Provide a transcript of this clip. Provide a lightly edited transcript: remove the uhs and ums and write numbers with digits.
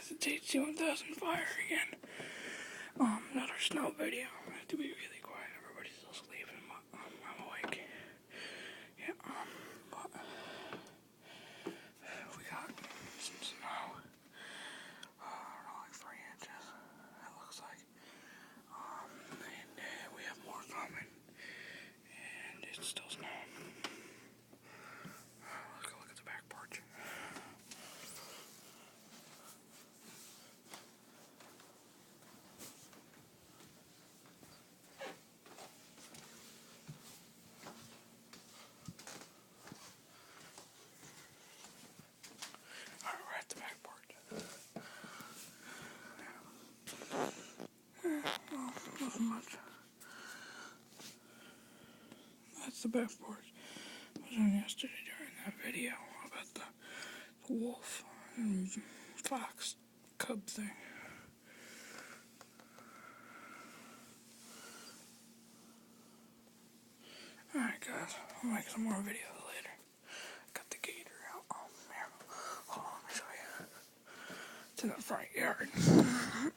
the TC1000 fire again. Another snow video. I have to be really quiet. Everybody's still sleeping, but I'm awake. Yeah, but we got some snow. I don't know, like 3 inches. It looks like. And we have more coming. And it's still snowing. Let's go look at the back porch. Alright, we're at the back porch. Nothing much. That's the back porch. I was on yesterday during that video about the wolf and fox cub thing. Alright guys, I'll make some more videos later. Got the gator out. Here. Hold on, let me show you. It's in the front yard.